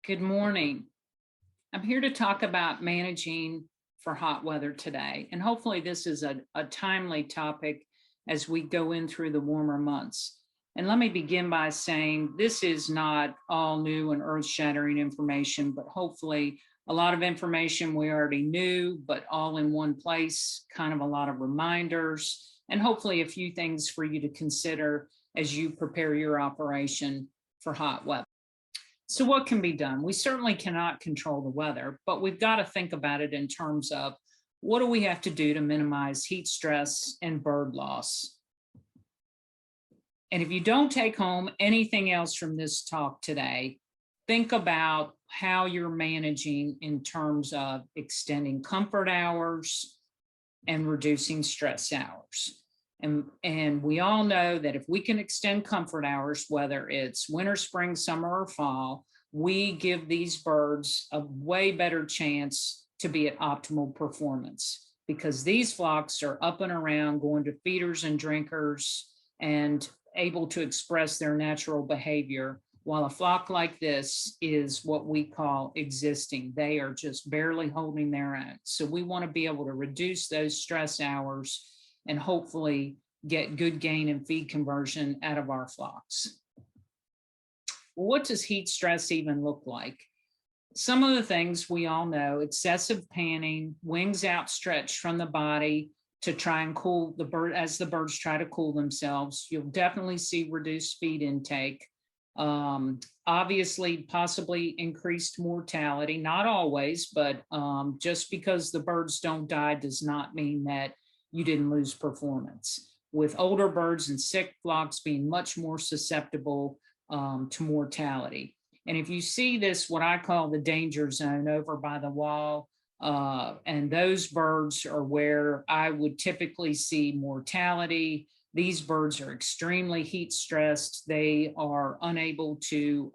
Good morning. I'm here to talk about managing for hot weather today. And hopefully this is a timely topic as we go in through the warmer months. And let me begin by saying this is not all new and earth-shattering information, but hopefully a lot of information we already knew, but all in one place, kind of a lot of reminders, and hopefully a few things for you to consider as you prepare your operation for hot weather. So what can be done? We certainly cannot control the weather, but we've got to think about it in terms of what do we have to do to minimize heat stress and bird loss? And if you don't take home anything else from this talk today, think about how you're managing in terms of extending comfort hours and reducing stress hours. And we all know that if we can extend comfort hours, whether it's winter, spring, summer, or fall, we give these birds a way better chance to be at optimal performance because these flocks are up and around going to feeders and drinkers and able to express their natural behavior, while a flock like this is what we call existing. They are just barely holding their own. So we want to be able to reduce those stress hours and hopefully get good gain and feed conversion out of our flocks. Well, what does heat stress even look like? Some of the things we all know: excessive panning, wings outstretched from the body to try and cool the bird as the birds try to cool themselves. You'll definitely see reduced feed intake. Obviously, possibly increased mortality, not always, but just because the birds don't die does not mean that you didn't lose performance, with older birds and sick flocks being much more susceptible to mortality. And if you see this, what I call the danger zone over by the wall, and those birds are where I would typically see mortality. These birds are extremely heat stressed. They are unable to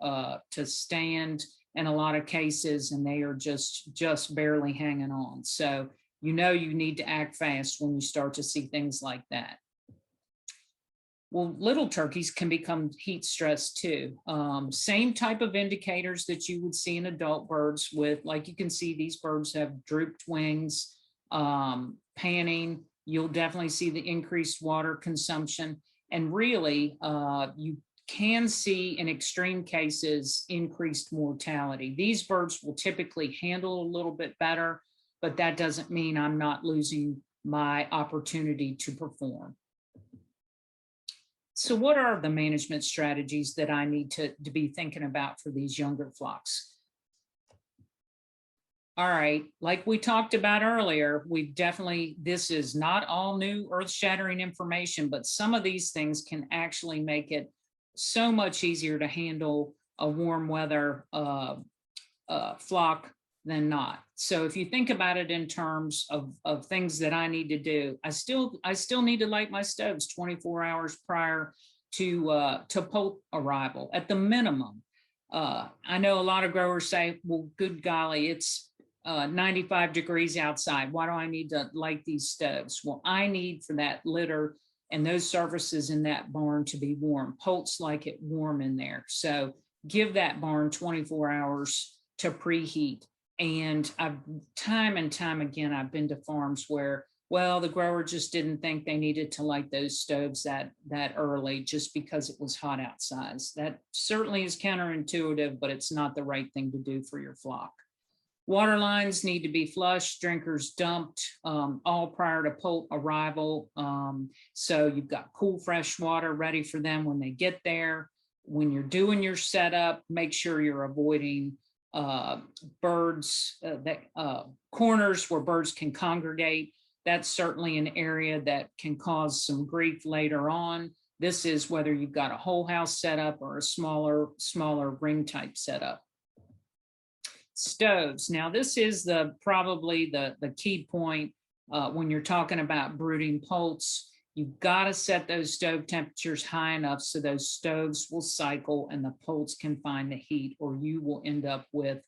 stand in a lot of cases, and they are just barely hanging on. So you know you need to act fast when you start to see things like that. Well, little turkeys can become heat stressed too. Same type of indicators that you would see in adult birds with, like you can see these birds have drooped wings, panning. You'll definitely see the increased water consumption. And really, you can see in extreme cases increased mortality. These birds will typically handle a little bit better, but that doesn't mean I'm not losing my opportunity to perform. So what are the management strategies that I need to be thinking about for these younger flocks? All right, like we talked about earlier, this is not all new earth-shattering information, but some of these things can actually make it so much easier to handle a warm weather flock than not. So if you think about it in terms of things that I need to do, I still need to light my stoves 24 hours prior to poult arrival at the minimum. I know a lot of growers say, well, good golly, it's 95 degrees outside. Why do I need to light these stoves? Well, I need for that litter and those surfaces in that barn to be warm. Poults like it warm in there. So give that barn 24 hours to preheat. And time and time again, I've been to farms where, well, the grower just didn't think they needed to light those stoves that early just because it was hot outside. That certainly is counterintuitive, but it's not the right thing to do for your flock. Water lines need to be flushed, drinkers dumped, all prior to poult arrival. So you've got cool, fresh water ready for them when they get there. When you're doing your setup, make sure you're avoiding corners where birds can congregate. That's certainly an area that can cause some grief later on. This is whether you've got a whole house setup or a smaller ring type setup. Stoves. Now this is probably the key point when you're talking about brooding poults. You've got to set those stove temperatures high enough so those stoves will cycle and the poults can find the heat, or you will end up with,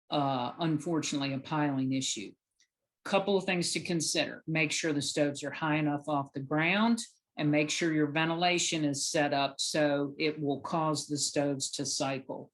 unfortunately, a piling issue. Couple of things to consider. Make sure the stoves are high enough off the ground, and make sure your ventilation is set up so it will cause the stoves to cycle.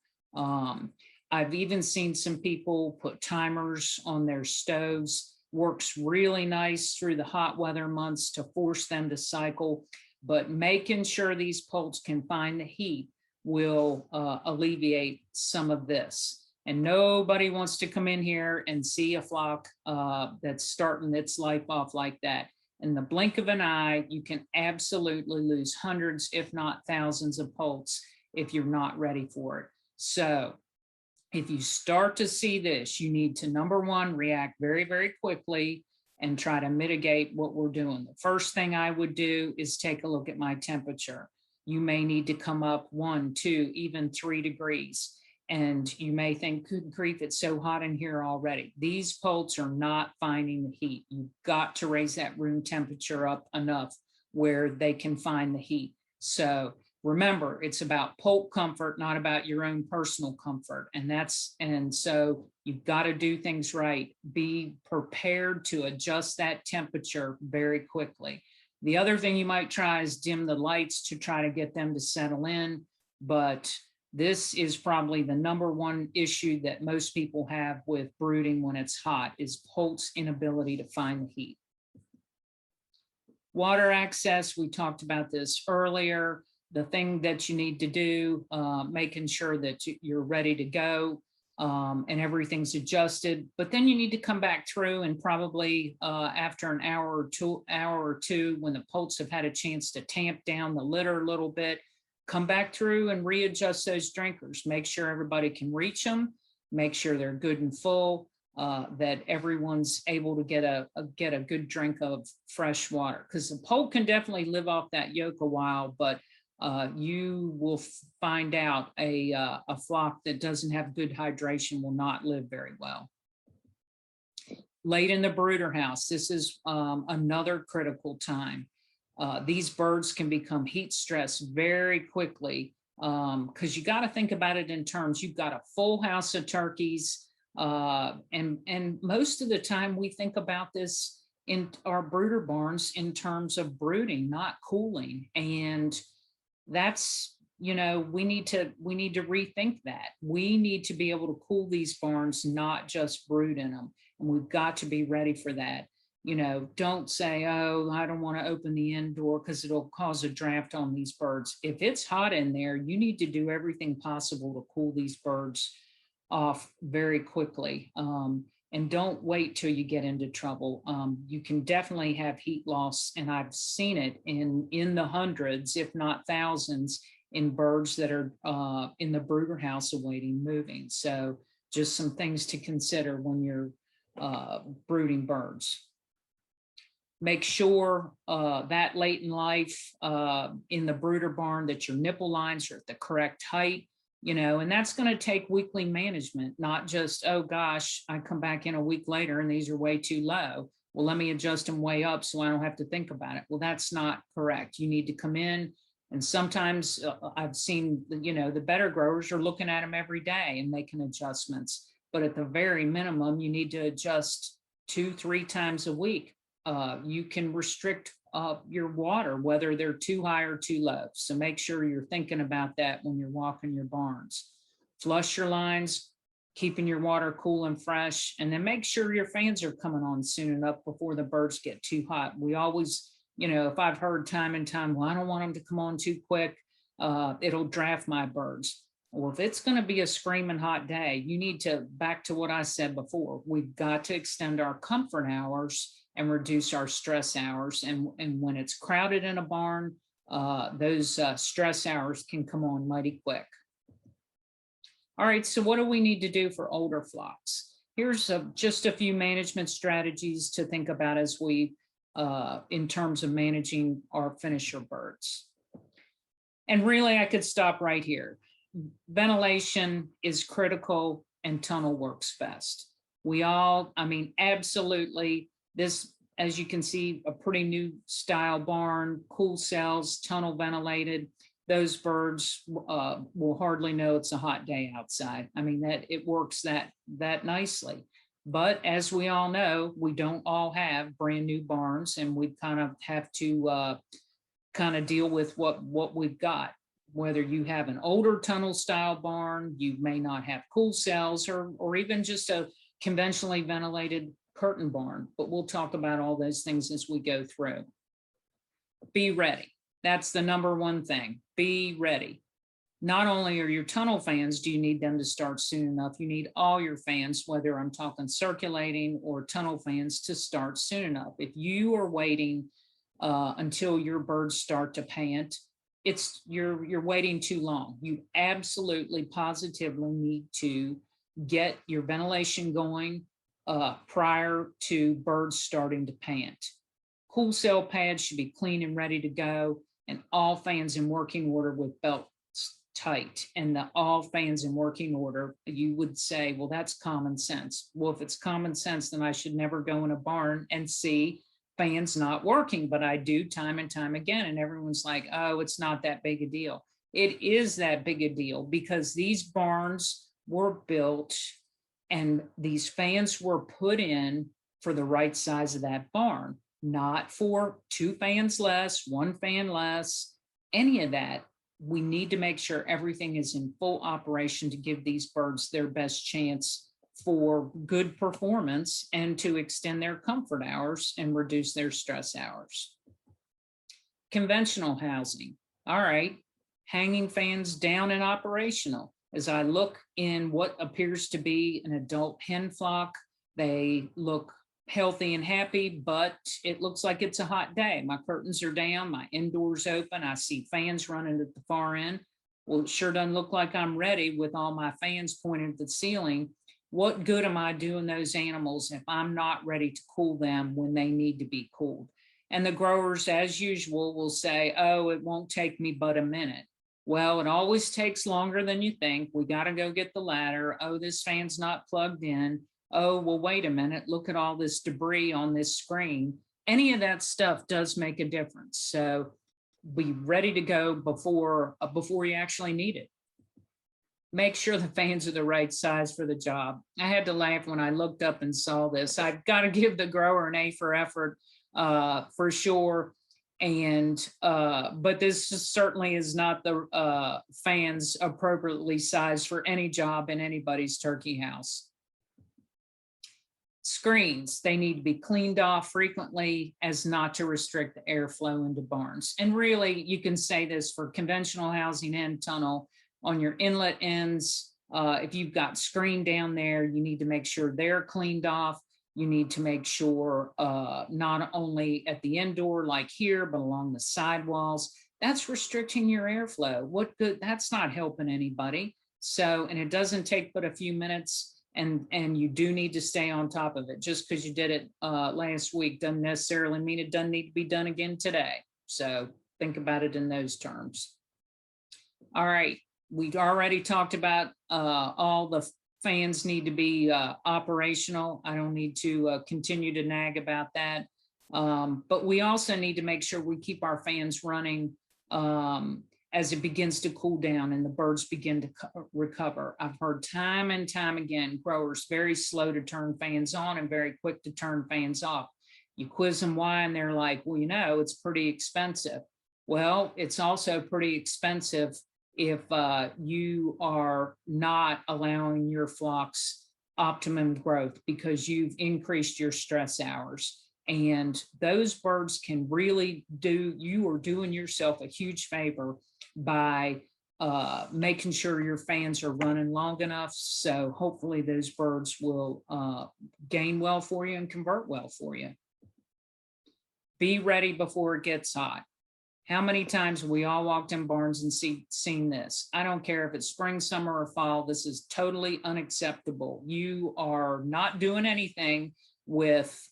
I've even seen some people put timers on their stoves. Works really nice through the hot weather months to force them to cycle, but making sure these poults can find the heat will alleviate some of this. And nobody wants to come in here and see a flock that's starting its life off like that. In the blink of an eye, you can absolutely lose hundreds, if not thousands of poults if you're not ready for it. So if you start to see this, you need to, number one, react very, very quickly and try to mitigate what we're doing. The first thing I would do is take a look at my temperature. You may need to come up 1, 2, even 3 degrees. And you may think, good grief, it's so hot in here already. These poults are not finding the heat. You've got to raise that room temperature up enough where they can find the heat. So remember, it's about poult comfort, not about your own personal comfort. And so you've got to do things right. Be prepared to adjust that temperature very quickly. The other thing you might try is dim the lights to try to get them to settle in. But this is probably the number one issue that most people have with brooding when it's hot, is poult's inability to find the heat. Water access, we talked about this earlier. The thing that you need to do, making sure that you're ready to go and everything's adjusted. But then you need to come back through and probably after an hour or two, when the poults have had a chance to tamp down the litter a little bit, come back through and readjust those drinkers. Make sure everybody can reach them. Make sure they're good and full. That everyone's able to get a good drink of fresh water, because the poult can definitely live off that yolk a while, but you will find out a flock that doesn't have good hydration will not live very well. Late in the brooder house, this is another critical time. These birds can become heat stressed very quickly, because you got to think about it in terms, you've got a full house of turkeys, and most of the time we think about this in our brooder barns in terms of brooding, not cooling. And that's, you know, we need to rethink that. We need to be able to cool these barns, not just brood in them. And we've got to be ready for that. You know, don't say, oh, I don't want to open the indoor because it'll cause a draft on these birds. If it's hot in there, you need to do everything possible to cool these birds off very quickly. And don't wait till you get into trouble. You can definitely have heat loss, and I've seen it in the hundreds, if not thousands, in birds that are in the brooder house awaiting moving. So just some things to consider when you're brooding birds. Make sure that late in life in the brooder barn that your nipple lines are at the correct height. You know, and that's going to take weekly management, not just, oh gosh, I come back in a week later and these are way too low. Well, let me adjust them way up so I don't have to think about it. Well, that's not correct. You need to come in, and sometimes I've seen, you know, the better growers are looking at them every day and making adjustments. But at the very minimum, you need to adjust 2-3 times a week. You can restrict your water, whether they're too high or too low. So make sure you're thinking about that when you're walking your barns. Flush your lines, keeping your water cool and fresh, and then make sure your fans are coming on soon enough before the birds get too hot. We always, you know, if I've heard time and time, well, I don't want them to come on too quick, it'll draft my birds. Well, if it's going to be a screaming hot day, you need to, back to what I said before, we've got to extend our comfort hours and reduce our stress hours. And when it's crowded in a barn, those stress hours can come on mighty quick. All right, so what do we need to do for older flocks? Here's just a few management strategies to think about as we, in terms of managing our finisher birds. And really, I could stop right here. Ventilation is critical, and tunnel works best. We all, I mean, absolutely. This, as you can see, a pretty new style barn, cool cells, tunnel ventilated. Those birds will hardly know it's a hot day outside. I mean, that it works that nicely. But as we all know, we don't all have brand new barns, and we kind of have to kind of deal with what we've got. whether you have an older tunnel style barn, you may not have cool cells, or even just a conventionally ventilated curtain barn, but we'll talk about all those things as we go through. Be ready. That's the number one thing. Be ready. Not only are your tunnel fans, do you need them to start soon enough, you need all your fans, whether I'm talking circulating or tunnel fans, to start soon enough. If you are waiting until your birds start to pant, you're waiting too long. You absolutely positively need to get your ventilation going prior to birds starting to pant. Cool cell pads should be clean and ready to go, and all fans in working order with belts tight. And the all fans in working order, you would say, well, that's common sense. Well, if it's common sense, then I should never go in a barn and see fans not working, but I do time and time again. And everyone's like, oh, it's not that big a deal. It is that big a deal, because these barns were built and these fans were put in for the right size of that barn, not for 2 fans less, 1 fan less, any of that. We need to make sure everything is in full operation to give these birds their best chance for good performance and to extend their comfort hours and reduce their stress hours. Conventional housing. All right, hanging fans down and operational. As I look in what appears to be an adult hen flock, they look healthy and happy, but it looks like it's a hot day. My curtains are down, my indoors open, I see fans running at the far end. Well, it sure doesn't look like I'm ready with all my fans pointed at the ceiling. What good am I doing those animals if I'm not ready to cool them when they need to be cooled? And the growers, as usual, will say, oh, it won't take me but a minute. Well, it always takes longer than you think. We got to go get the ladder. Oh, this fan's not plugged in. Oh, well, wait a minute, look at all this debris on this screen. Any of that stuff does make a difference. So be ready to go before you actually need it. Make sure the fans are the right size for the job. I had to laugh when I looked up and saw this. I've got to give the grower an A for effort for sure. And but this certainly is not the fans appropriately sized for any job in anybody's turkey house. Screens, they need to be cleaned off frequently as not to restrict the airflow into barns. And really, you can say this for conventional housing and tunnel. On your inlet ends, if you've got screen down there, you need to make sure they're cleaned off. You need to make sure not only at the end door like here, but along the sidewalls. That's restricting your airflow. What good? That's not helping anybody. So, and it doesn't take but a few minutes. And you do need to stay on top of it. Just because you did it last week doesn't necessarily mean it doesn't need to be done again today. So think about it in those terms. All right, we already talked about all the fans need to be operational. I don't need to continue to nag about that. But we also need to make sure we keep our fans running as it begins to cool down and the birds begin to recover. I've heard time and time again, growers very slow to turn fans on and very quick to turn fans off. You quiz them why, and they're like, well, you know, it's pretty expensive. Well, it's also pretty expensive if you are not allowing your flocks optimum growth because you've increased your stress hours. And those birds can really you are doing yourself a huge favor by making sure your fans are running long enough. So hopefully those birds will gain well for you and convert well for you. Be ready before it gets hot. How many times have we all walked in barns and seen this? I don't care if it's spring, summer, or fall. This is totally unacceptable. You are not doing anything with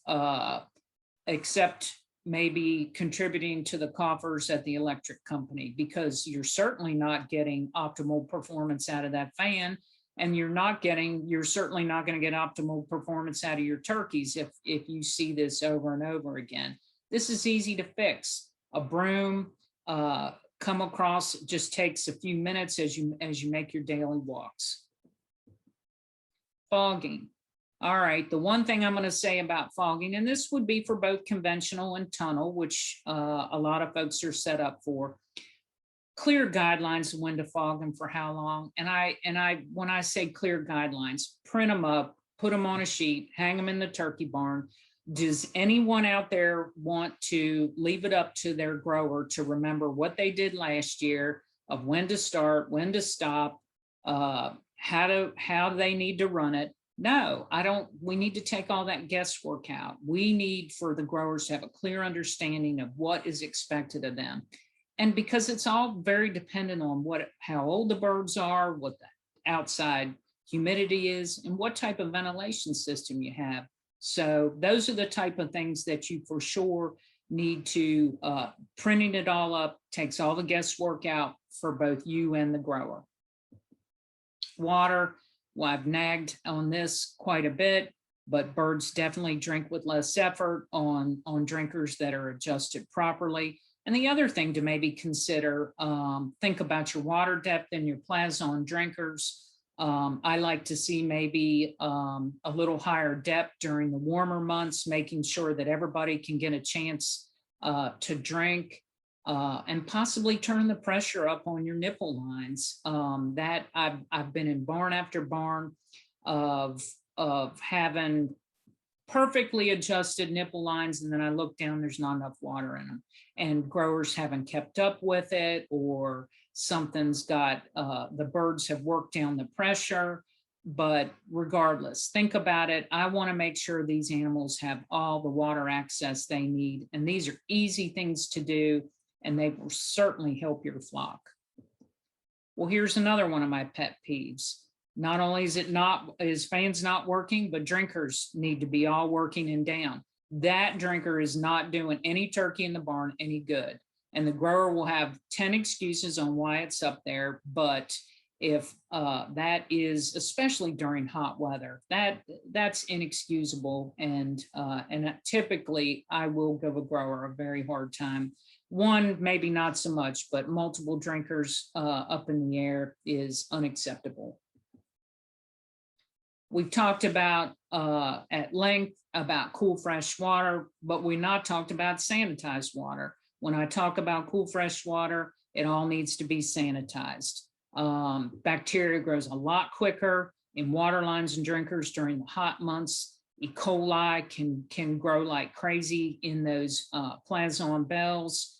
except maybe contributing to the coffers at the electric company, because you're certainly not getting optimal performance out of that fan, and you're certainly not going to get optimal performance out of your turkeys if you see this over and over again. This is easy to fix. A broom, come across, it just takes a few minutes as you make your daily walks. Fogging. All right, the one thing I'm going to say about fogging, and this would be for both conventional and tunnel, which a lot of folks are set up for. clear guidelines of when to fog them for how long. When I say clear guidelines, print them up, put them on a sheet, hang them in the turkey barn. Does anyone out there want to leave it up to their grower to remember what they did last year of when to start, when to stop, how they need to run it? No, I don't. We need to take all that guesswork out. We need for the growers to have a clear understanding of what is expected of them. And because it's all very dependent on how old the birds are, what the outside humidity is, and what type of ventilation system you have. So those are the type of things that you for sure need to, printing it all up takes all the guesswork out for both you and the grower. Water, well, I've nagged on this quite a bit, but birds definitely drink with less effort on drinkers that are adjusted properly. And the other thing to maybe consider, think about your water depth in your Plazon drinkers. I like to see maybe a little higher depth during the warmer months, making sure that everybody can get a chance to drink, and possibly turn the pressure up on your nipple lines. That I've been in barn after barn of having perfectly adjusted nipple lines, and then I look down, there's not enough water in them, and growers haven't kept up with it, or something's got, the birds have worked down the pressure. But regardless, think about it. I want to make sure these animals have all the water access they need, and these are easy things to do, and they will certainly help your flock. Well, here's another one of my pet peeves. Not only is fans not working, but drinkers need to be all working and down. That drinker is not doing any turkey in the barn any good. And the grower will have 10 excuses on why it's up there. But if that is, especially during hot weather, that's inexcusable. And typically I will give a grower a very hard time. One, maybe not so much, but multiple drinkers up in the air is unacceptable. We've talked about at length about cool, fresh water, but we've not talked about sanitized water. When I talk about cool, fresh water, it all needs to be sanitized. Bacteria grows a lot quicker in water lines and drinkers during the hot months. E. coli can grow like crazy in those Plazon bells.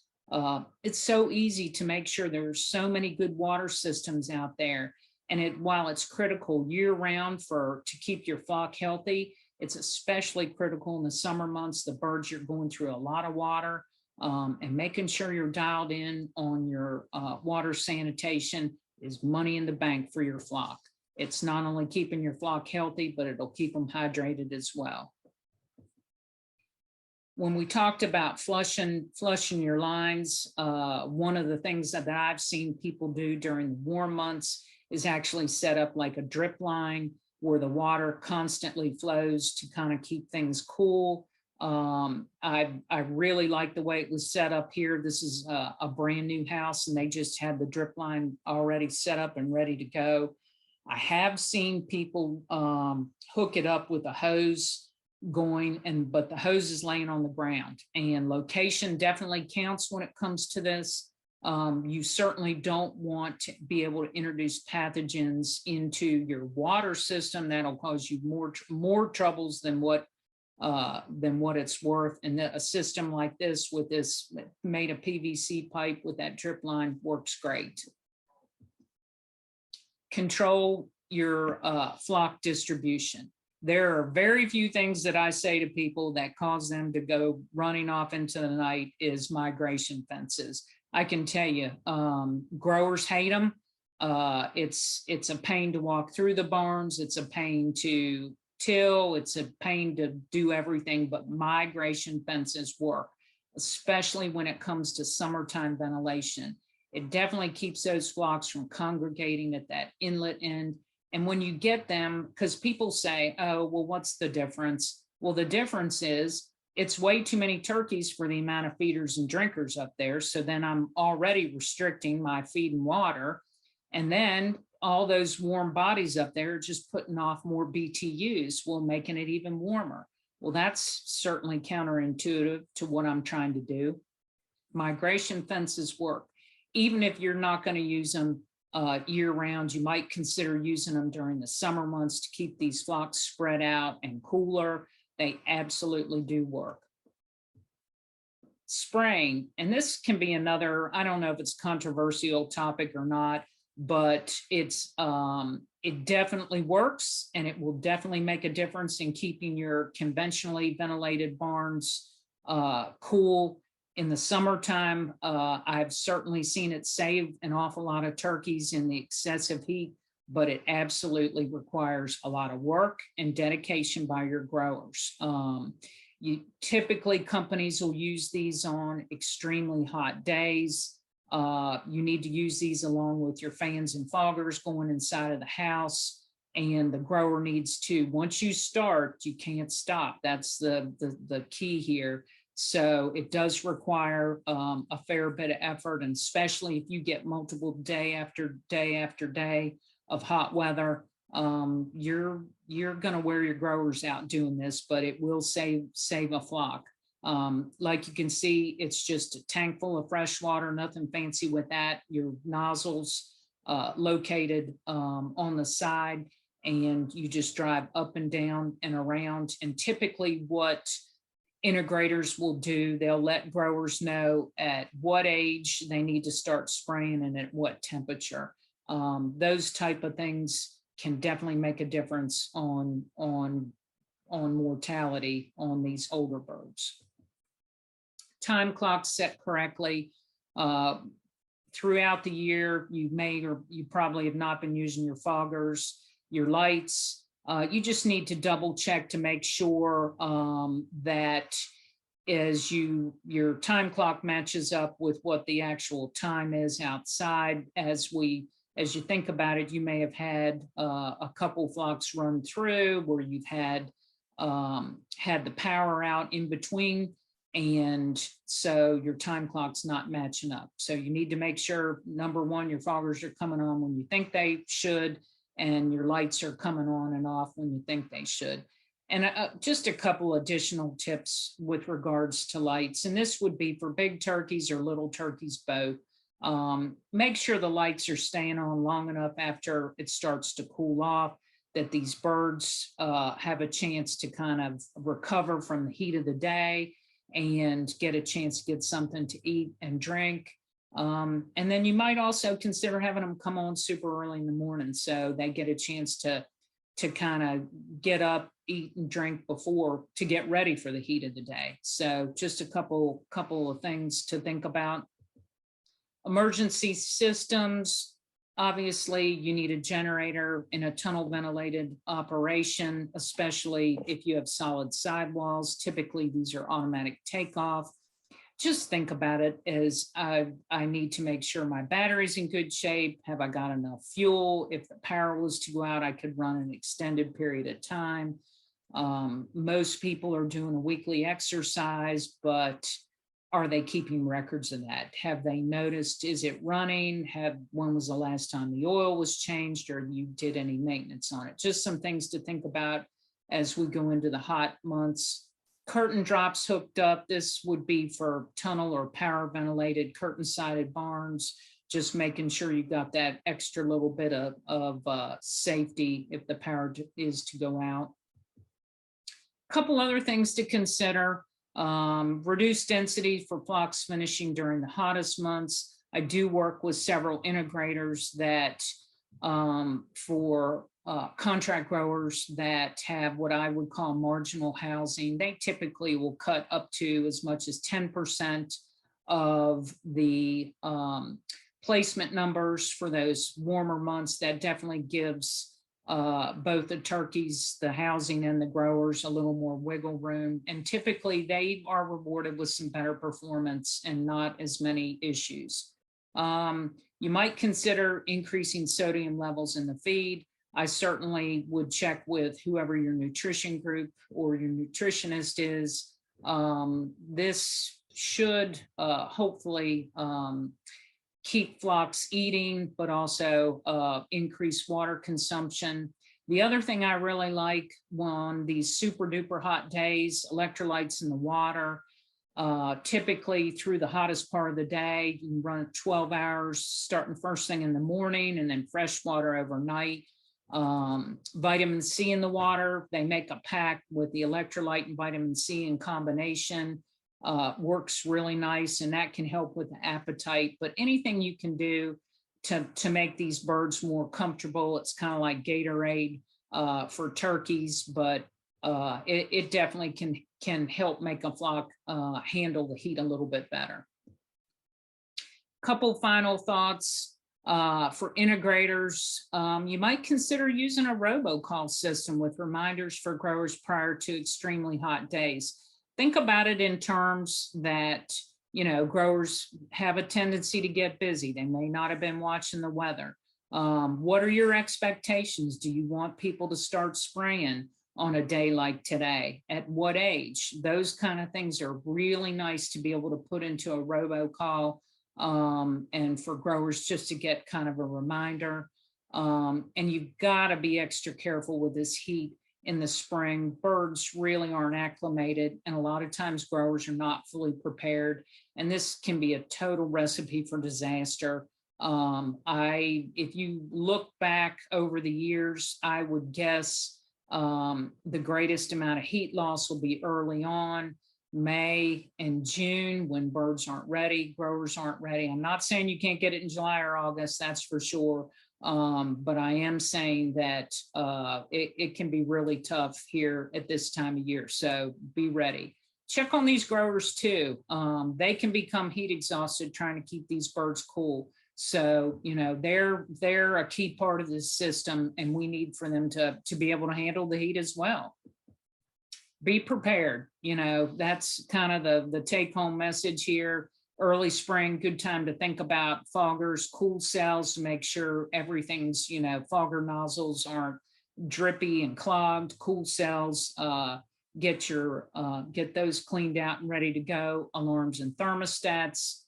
It's so easy to make sure there's so many good water systems out there. And while it's critical year round to keep your flock healthy, it's especially critical in the summer months. The birds, you're going through a lot of water, and making sure you're dialed in on your water sanitation is money in the bank for your flock. It's not only keeping your flock healthy, but it'll keep them hydrated as well. When we talked about flushing your lines, one of the things that I've seen people do during the warm months is actually set up like a drip line where the water constantly flows to kind of keep things cool. I really like the way it was set up here. This is a brand new house, and they just had the drip line already set up and ready to go. I have seen people hook it up with a hose going, but the hose is laying on the ground, and location definitely counts when it comes to this. You certainly don't want to be able to introduce pathogens into your water system. That'll cause you more troubles than what it's worth. And a system like this with this made of PVC pipe with that drip line works great. Control your flock distribution. There are very few things that I say to people that cause them to go running off into the night is migration fences. I can tell you, growers hate them. It's a pain to walk through the barns. It's a pain to till. It's a pain to do everything, but migration fences work, especially when it comes to summertime ventilation. It definitely keeps those flocks from congregating at that inlet end. And when you get them, because people say, oh, well, what's the difference? Well, the difference is it's way too many turkeys for the amount of feeders and drinkers up there. So then I'm already restricting my feed and water. And then all those warm bodies up there are just putting off more BTUs, well, making it even warmer. Well, that's certainly counterintuitive to what I'm trying to do. Migration fences work. even if you're not going to use them year round, you might consider using them during the summer months to keep these flocks spread out and cooler. They absolutely do work. Spraying, and this can be another, I don't know if it's controversial topic or not, but it definitely works, and it will definitely make a difference in keeping your conventionally ventilated barns cool in the summertime. I've certainly seen it save an awful lot of turkeys in the excessive heat, but it absolutely requires a lot of work and dedication by your growers. Typically companies will use these on extremely hot days. You need to use these along with your fans and foggers going inside of the house. And the grower needs to, once you start, you can't stop. That's the key here. So it does require a fair bit of effort, and especially if you get multiple day after day after day of hot weather, you're going to wear your growers out doing this, but it will save a flock. Like you can see, it's just a tank full of fresh water, nothing fancy with that. Your nozzles located on the side, and you just drive up and down and around. And typically what integrators will do, they'll let growers know at what age they need to start spraying and at what temperature. Those type of things can definitely make a difference on mortality on these older birds. Time clocks set correctly throughout the year. You may, or you probably have not been using your foggers, your lights. You just need to double check to make sure that as your time clock matches up with what the actual time is outside. As you think about it, you may have had a couple flocks run through where you've had the power out in between, and so your time clock's not matching up. So you need to make sure, number one, your foggers are coming on when you think they should, and your lights are coming on and off when you think they should. And just a couple additional tips with regards to lights, and this would be for big turkeys or little turkeys both. Make sure the lights are staying on long enough after it starts to cool off, that these birds have a chance to kind of recover from the heat of the day and get a chance to get something to eat and drink. And then you might also consider having them come on super early in the morning, so they get a chance to kind of get up, eat and drink before, to get ready for the heat of the day. So just a couple of things to think about. Emergency systems. Obviously, you need a generator in a tunnel ventilated operation, especially if you have solid sidewalls. Typically, these are automatic takeoff. Just think about it as I need to make sure my battery's in good shape. Have I got enough fuel? If the power was to go out, I could run an extended period of time. Most people are doing a weekly exercise, but are they keeping records of that? Have they noticed, is it running? When was the last time the oil was changed, or you did any maintenance on it? Just some things to think about as we go into the hot months. Curtain drops hooked up. This would be for tunnel or power ventilated curtain sided barns, just making sure you got that extra little bit of safety if the power is to go out. A couple other things to consider. Reduced density for flocks finishing during the hottest months. I do work with several integrators that for contract growers that have what I would call marginal housing. They typically will cut up to as much as 10% of the placement numbers for those warmer months. That definitely gives both the turkeys, the housing, and the growers a little more wiggle room. And typically they are rewarded with some better performance and not as many issues. You might consider increasing sodium levels in the feed. I certainly would check with whoever your nutrition group or your nutritionist is. This should hopefully keep flocks eating, but also increase water consumption. The other thing I really like on these super duper hot days, electrolytes in the water. Typically through the hottest part of the day, you can run 12 hours starting first thing in the morning and then fresh water overnight. Vitamin C in the water, they make a pack with the electrolyte and vitamin C in combination. Works really nice, and that can help with the appetite. But anything you can do to make these birds more comfortable, it's kind of like Gatorade for turkeys, but it definitely can help make a flock handle the heat a little bit better. Couple final thoughts for integrators. You might consider using a robocall system with reminders for growers prior to extremely hot days. Think about it in terms that, you know, growers have a tendency to get busy. They may not have been watching the weather. What are your expectations? Do you want people to start spraying on a day like today? At what age? Those kind of things are really nice to be able to put into a robocall, and for growers just to get kind of a reminder. And you've got to be extra careful with this heat in the spring. Birds really aren't acclimated, and a lot of times growers are not fully prepared, and this can be a total recipe for disaster. If you look back over the years, I would guess the greatest amount of heat loss will be early on, May and June, when birds aren't ready, growers aren't ready. I'm not saying you can't get it in July or August, that's for sure. But I am saying that it can be really tough here at this time of year. So be ready. Check on these growers too. They can become heat exhausted trying to keep these birds cool. So, you know, they're a key part of this system, and we need for them to be able to handle the heat as well. Be prepared. You know, that's kind of the take home message here. Early spring, good time to think about foggers, cool cells to make sure everything's, you know, fogger nozzles aren't drippy and clogged. Cool cells, get those cleaned out and ready to go. Alarms and thermostats.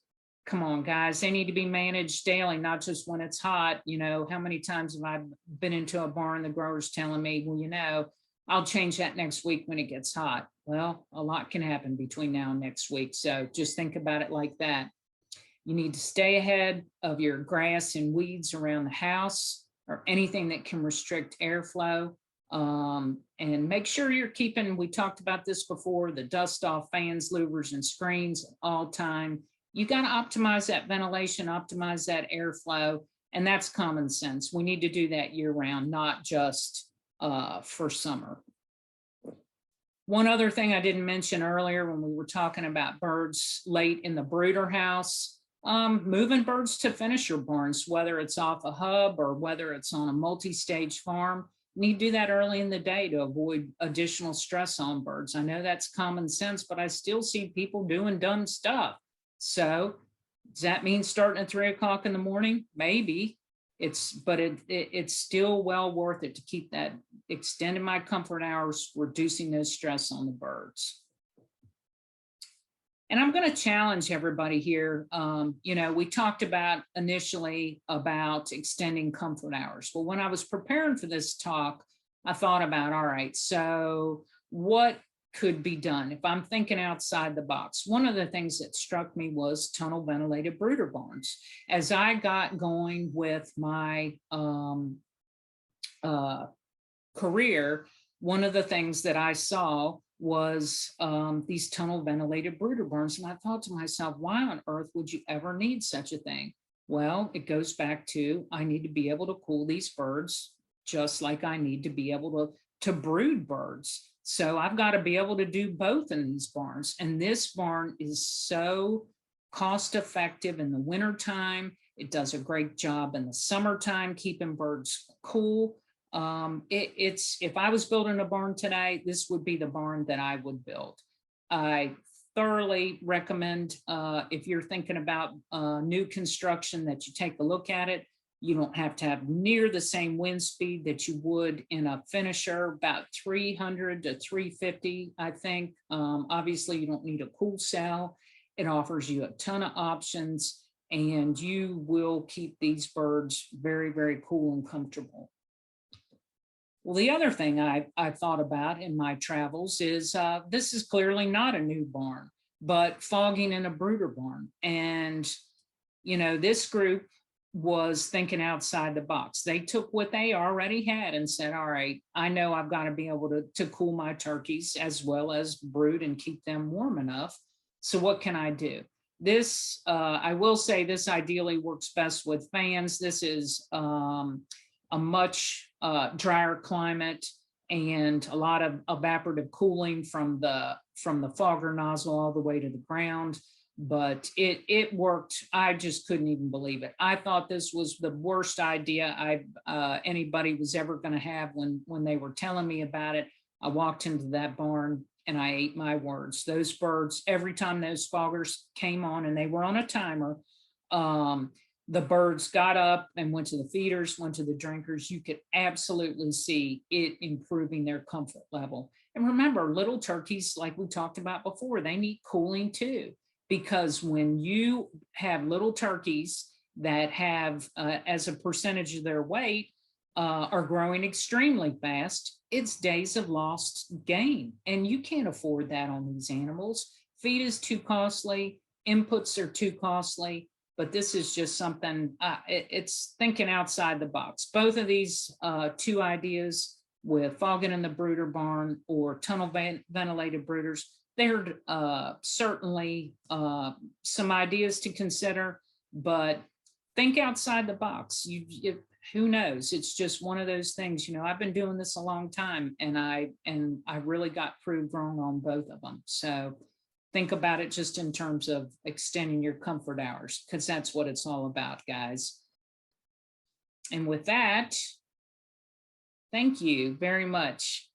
Come on, guys, they need to be managed daily, not just when it's hot. You know, how many times have I been into a barn, the growers telling me, well, you know, I'll change that next week when it gets hot. Well, a lot can happen between now and next week. So just think about it like that. You need to stay ahead of your grass and weeds around the house, or anything that can restrict airflow. And make sure you're keeping, we talked about this before, the dust off fans, louvers, and screens all time. You got to optimize that ventilation, optimize that airflow, and that's common sense. We need to do that year round, not just for summer. One other thing I didn't mention earlier when we were talking about birds late in the brooder house, moving birds to finisher barns, whether it's off a hub or whether it's on a multi-stage farm, you need to do that early in the day to avoid additional stress on birds. I know that's common sense, but I still see people doing dumb stuff. So does that mean starting at 3 o'clock in the morning? Maybe. It's still well worth it to keep that, extending my comfort hours, reducing those stress on the birds. And I'm going to challenge everybody here. You know, we talked about initially about extending comfort hours. Well, when I was preparing for this talk, I thought about, all right, so what could be done if I'm thinking outside the box? One of the things that struck me was tunnel ventilated brooder barns. As I got going with my career, one of the things that I saw was these tunnel ventilated brooder barns. And I thought to myself, why on earth would you ever need such a thing? Well, it goes back to, I need to be able to cool these birds just like I need to be able to brood birds. So I've got to be able to do both in these barns. And this barn is so cost effective in the wintertime. It does a great job in the summertime, keeping birds cool. If I was building a barn today, this would be the barn that I would build. I thoroughly recommend, if you're thinking about new construction, that you take a look at it. You don't have to have near the same wind speed that you would in a finisher, about 300 to 350, I think. Obviously, you don't need a cool cell. It offers you a ton of options, and you will keep these birds very, very cool and comfortable. Well, the other thing I thought about in my travels is this is clearly not a new barn. but fogging in a brooder barn. And, this group was thinking outside the box. They took what they already had and said, all right, I know I've got to be able to cool my turkeys as well as brood and keep them warm enough. So what can I do? This, I will say this ideally works best with fans. This is a much drier climate and a lot of evaporative cooling from the fogger nozzle all the way to the ground. But it worked. I just couldn't even believe it. I thought this was the worst idea anybody was ever going to have when they were telling me about it. I walked into that barn and I ate my words. Those birds, every time those foggers came on, and they were on a timer, the birds got up and went to the feeders, went to the drinkers. You could absolutely see it improving their comfort level. And remember, little turkeys, like we talked about before, they need cooling too, because when you have little turkeys that have, as a percentage of their weight, are growing extremely fast, it's days of lost gain. And you can't afford that on these animals. Feed is too costly, inputs are too costly, but this is just something, it's thinking outside the box. Both of these two ideas, with fogging in the brooder barn or tunnel ventilated brooders, they're certainly some ideas to consider, but think outside the box. Who knows? It's just one of those things. I've been doing this a long time, and I really got proved wrong on both of them. So think about it just in terms of extending your comfort hours, because that's what it's all about, guys. And with that, thank you very much.